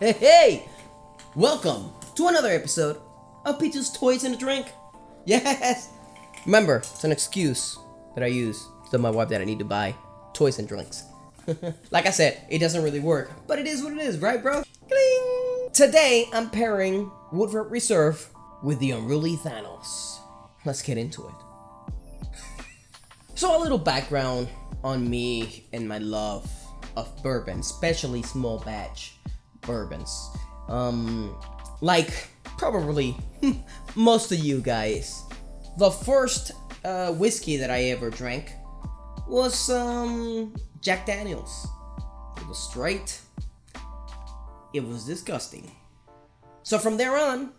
Hey! Welcome to another episode of P2's Toys and a Drink. Yes! Remember, it's an excuse that I use to tell my wife that I need to buy toys and drinks. Like I said, it doesn't really work, but it is what it is, right, bro? Cling! Today, I'm pairing Woodford Reserve with the Unruly Thanos. Let's get into it. So a little background on me and my love of bourbon, especially small batch bourbons. Like probably most of you guys, the first whiskey that I ever drank was Jack Daniels. It was straight. It was disgusting. So from there on,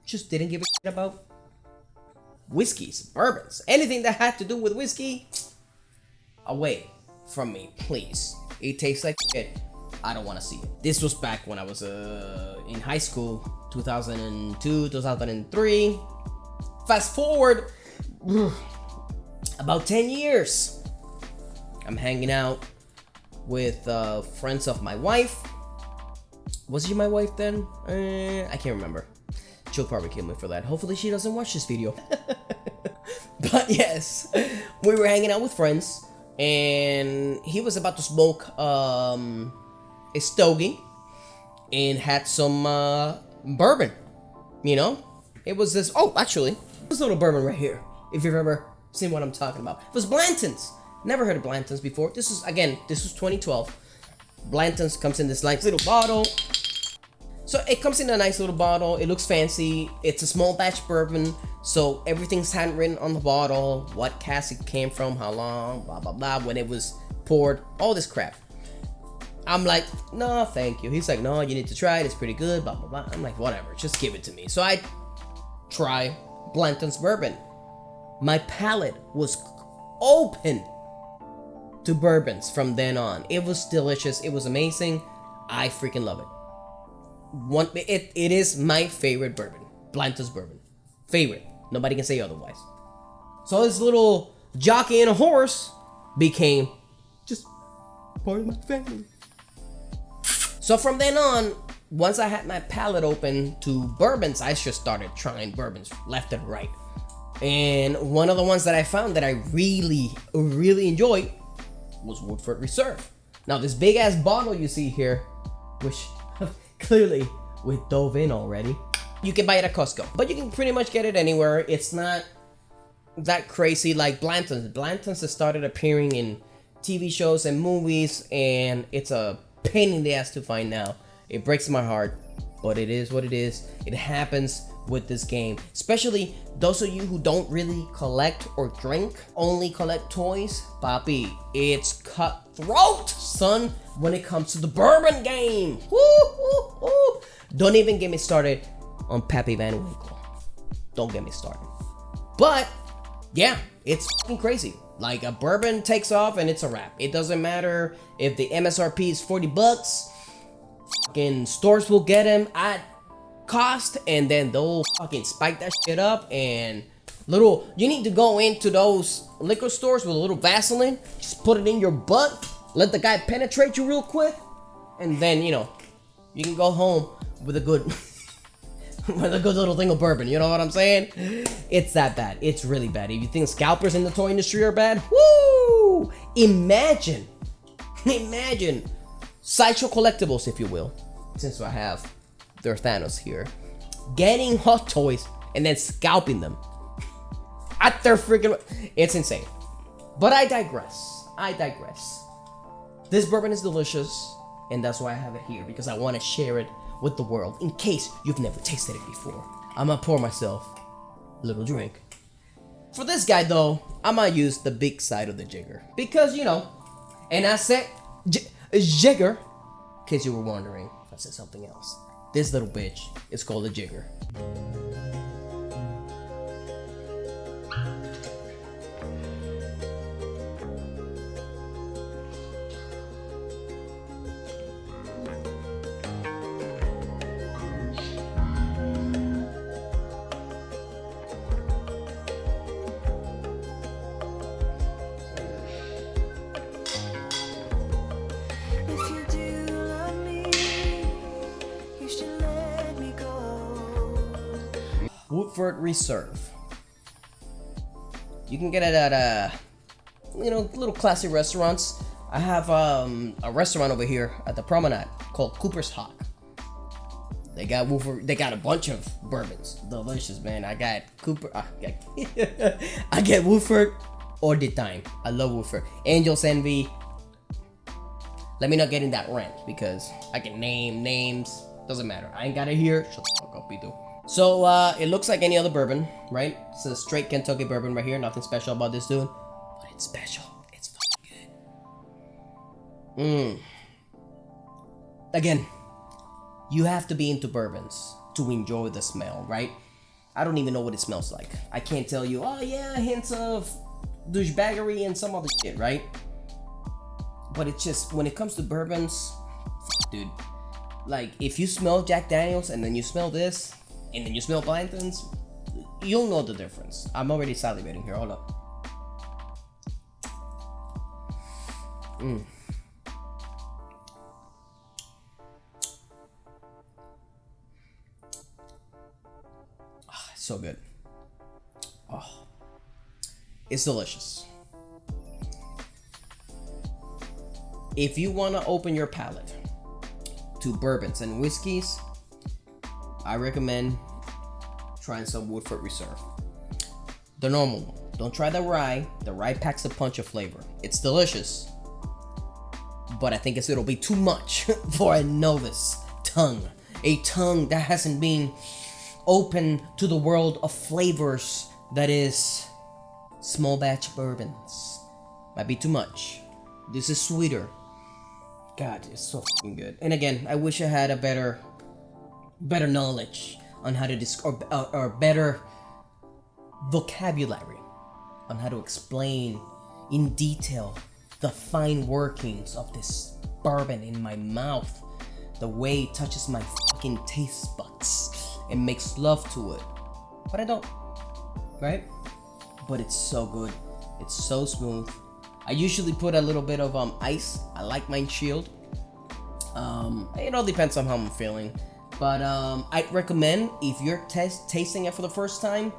just didn't give a shit about whiskeys, bourbons, anything that had to do with whiskey. Away from me, please. It tastes like shit. I don't want to see it. This was back when I was in high school, 2002, 2003. Fast forward about 10 years. I'm hanging out with friends of my wife. Was she my wife then? I can't remember. She'll probably kill me for that. Hopefully she doesn't watch this video. But yes, we were hanging out with friends, and he was about to smoke a stogie and had some bourbon. You know, it was this. Oh, actually, this little bourbon right here. If you've ever seen what I'm talking about, it was Blanton's. Never heard of Blanton's before. This was 2012. Blanton's comes in this nice little bottle. So it comes in a nice little bottle. It looks fancy. It's a small batch bourbon, so everything's handwritten on the bottle. What cask it came from, how long, blah blah blah, when it was poured, all this crap. I'm like, no, thank you. He's like, no, you need to try it. It's pretty good, blah blah blah. I'm like, whatever, just give it to me. So I try Blanton's bourbon. My palate was open to bourbons from then on. It was delicious. It was amazing. I freaking love it. It is my favorite bourbon. Blanton's bourbon. Favorite. Nobody can say otherwise. So this little jockey and a horse became just part of my family. So from then on, once I had my palate open to bourbons, I just started trying bourbons left and right. And one of the ones that I found that I really enjoyed was Woodford Reserve. Now this big ass bottle you see here, which clearly we dove in already, you can buy it at Costco, but you can pretty much get it anywhere. It's not that crazy like Blanton's. Blanton's has started appearing in TV shows and movies, and it's a pain in the ass to find now. It breaks my heart, but it is what it is. It happens with this game, especially those of you who don't really collect or drink, only collect toys. Papi, it's cutthroat, son, when it comes to the bourbon game. Woo, woo, woo. Don't even get me started on Pappy Van Winkle. Don't get me started. But yeah, it's fucking crazy. Like, a bourbon takes off and it's a wrap. It doesn't matter if the MSRP is $40. Fucking stores will get them at cost, and then they'll fucking spike that shit up. And you need to go into those liquor stores with a little Vaseline, just put it in your butt, let the guy penetrate you real quick, and then you can go home with a good with a good little thing of bourbon. You know what I'm saying? It's that bad. It's really bad. If you think scalpers in the toy industry are bad, woo! Imagine Sideshow Collectibles, if you will, since I have their Thanos here, getting hot toys and then scalping them at their freaking. It's insane. But I digress. This bourbon is delicious, and that's why I have it here, because I want to share it with the world in case you've never tasted it before. I'm gonna pour myself a little drink. For this guy though, I'm gonna use the big side of the jigger, because and I said jigger in case you were wondering if I said something else. This little bitch is called a jigger. If you do love me, Woodford Reserve. You can get it at little classy restaurants. I have a restaurant over here at the Promenade called Cooper's Hawk. They got Woodford. They got a bunch of bourbons. Delicious, man. I got Cooper. I get Woodford all the time. I love Woodford. Angel's Envy. Let me not get in that rant because I can name names. Doesn't matter. I ain't got it here. Shut the fuck up, Pito. So it looks like any other bourbon, right? It's a straight Kentucky bourbon right here. Nothing special about this dude, but it's special. It's fucking good. Again, you have to be into bourbons to enjoy the smell, right? I don't even know what it smells like. I can't tell you, oh yeah, hints of douchebaggery and some other shit, right? But it's just, when it comes to bourbons, dude, like if you smell Jack Daniels and then you smell this, and then you smell Blanton's, you'll know the difference. I'm already salivating here, hold up. So good. Oh, it's delicious. If you want to open your palate to bourbons and whiskeys, I recommend trying some Woodford Reserve. The normal one. Don't try the rye. The rye packs a punch of flavor. It's delicious, but I think it'll be too much for a novice tongue. A tongue that hasn't been open to the world of flavors that is small batch bourbons. Might be too much. This is sweeter. God, it's so fucking good. And again, I wish I had a better knowledge on how to or better vocabulary on how to explain in detail the fine workings of this bourbon in my mouth, the way it touches my fucking taste buds and makes love to it. But I don't, right? But it's so good. It's so smooth. I usually put a little bit of ice. I like mine chilled. It all depends on how I'm feeling. But I'd recommend, if you're tasting it for the first time,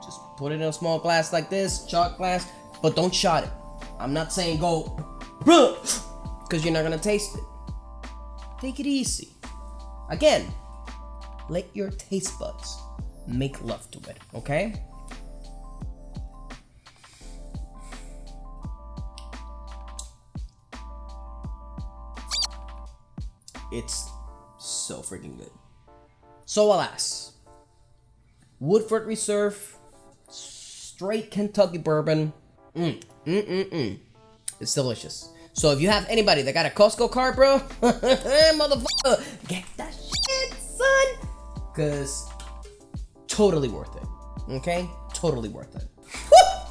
just put it in a small glass like this, shot glass, but don't shot it. I'm not saying go, because you're not gonna taste it. Take it easy. Again, let your taste buds make love to it, okay? It's so freaking good. So alas, Woodford Reserve, straight Kentucky bourbon. It's delicious. So if you have anybody that got a Costco card, bro, motherfucker, get that shit, son. Cause totally worth it. Okay? Totally worth it. Woo!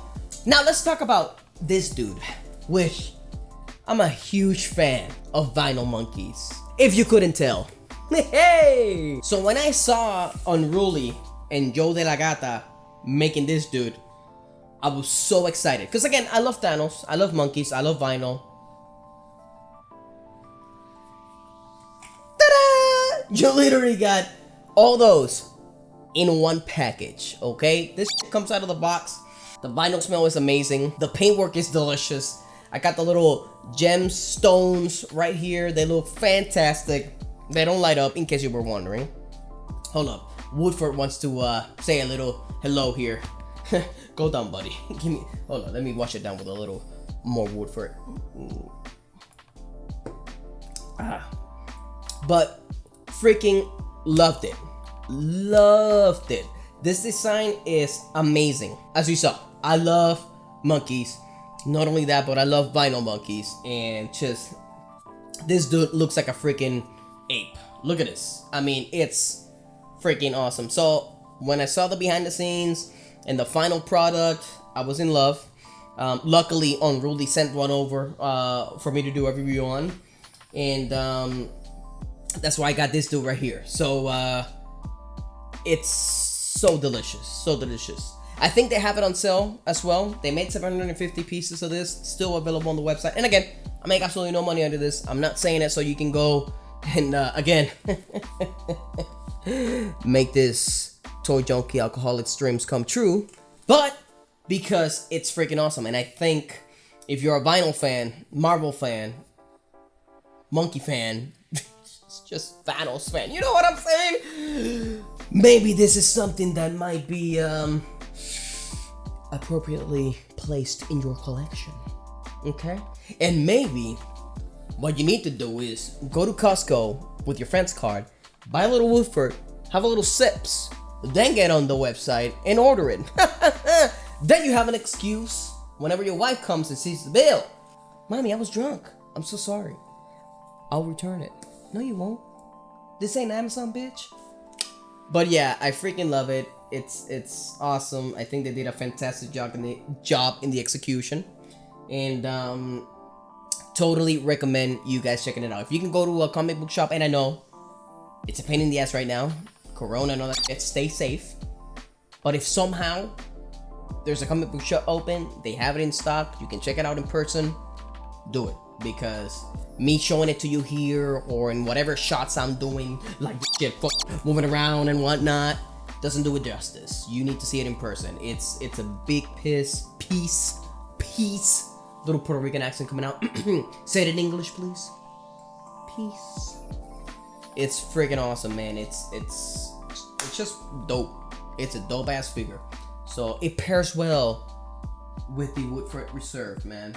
Now let's talk about this dude, which I'm a huge fan of Vinyl Monkeys. If you couldn't tell. Hey! So when I saw Unruly and Joe De La Gata making this dude, I was so excited. Because again, I love Thanos, I love monkeys, I love vinyl. Ta-da! You literally got all those in one package, okay? This shit comes out of the box. The vinyl smell is amazing. The paintwork is delicious. I got the little gemstones right here. They look fantastic. They don't light up, in case you were wondering. Hold up. Woodford wants to say a little hello here. Go down, buddy. Give me. Hold on. Let me wash it down with a little more Woodford. But freaking loved it. Loved it. This design is amazing. As you saw, I love monkeys. Not only that, but I love vinyl monkeys. And just, this dude looks like a freaking ape. Look at this. I mean, it's freaking awesome. So when I saw the behind the scenes and the final product, I was in love. Luckily, Unruly sent one over for me to do a review on. And that's why I got this dude right here. So it's so delicious. So delicious. I think they have it on sale as well. They made 750 pieces of this, still available on the website. And again, I make absolutely no money under this. I'm not saying it so you can go and again make this toy junkie alcoholic's dreams come true, but because it's freaking awesome. And I think if you're a vinyl fan, Marvel fan, Monkey fan, just Thanos fan, you know what I'm saying? Maybe this is something that might be appropriately placed in your collection. Okay? And maybe what you need to do is go to Costco with your friend's card, buy a little Woodford, have a little sips, then get on the website and order it. Then you have an excuse whenever your wife comes and sees the bill. Mommy, I was drunk. I'm so sorry. I'll return it. No, you won't. This ain't Amazon, bitch. But yeah, I freaking love it. It's awesome. I think they did a fantastic job in the execution. And totally recommend you guys checking it out. If you can go to a comic book shop, and I know it's a pain in the ass right now, Corona and all that shit, stay safe. But if somehow there's a comic book shop open, they have it in stock, you can check it out in person, do it. Because me showing it to you here or in whatever shots I'm doing, like shit moving around and whatnot, doesn't do it justice. You need to see it in person. It's a big piece. Little Puerto Rican accent coming out. Say it in English, please. Peace. It's freaking awesome, man. It's just dope. It's a dope ass figure. So it pairs well with the Woodford Reserve, man.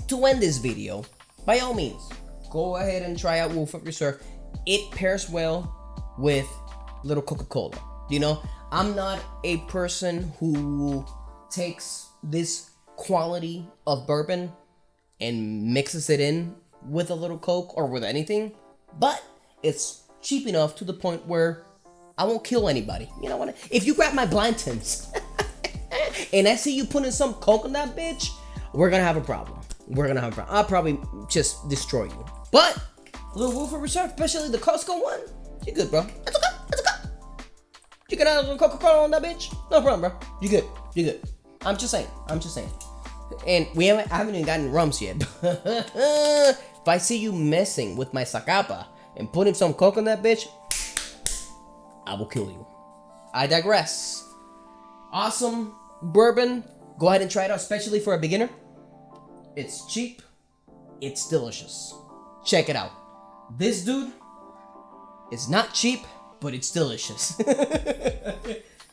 To end this video, by all means, go ahead and try out Woodford Reserve. It pairs well with little Coca-Cola. You know, I'm not a person who takes this quality of bourbon and mixes it in with a little Coke or with anything, but it's cheap enough to the point where I won't kill anybody. You know what? If you grab my Blantons and I see you putting some Coke on that bitch, we're gonna have a problem. I'll probably just destroy you. But a little Woodford Reserve, especially the Costco one, you're good, bro. It's okay. You can have a little Coca-Cola on that bitch, no problem, bro. You good. I'm just saying. And I haven't even gotten rums yet. If I see you messing with my Zacapa and putting some Coke on that bitch, I will kill you. I digress. Awesome bourbon. Go ahead and try it out, especially for a beginner. It's cheap. It's delicious. Check it out. This dude is not cheap, but it's delicious.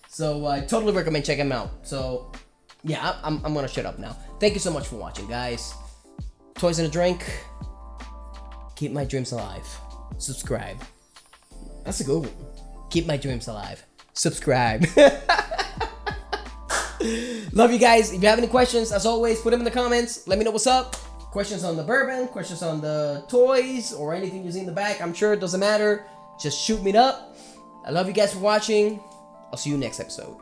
So I totally recommend checking him out. So yeah, I'm gonna shut up now. Thank you so much for watching, guys. Toys and a drink. Keep my dreams alive. Subscribe. That's a good one. Keep my dreams alive. Subscribe. Love you guys. If you have any questions, as always, put them in the comments. Let me know what's up. Questions on the bourbon, questions on the toys, or anything you see in the back. I'm sure it doesn't matter. Just shoot me up. I love you guys for watching. I'll see you next episode.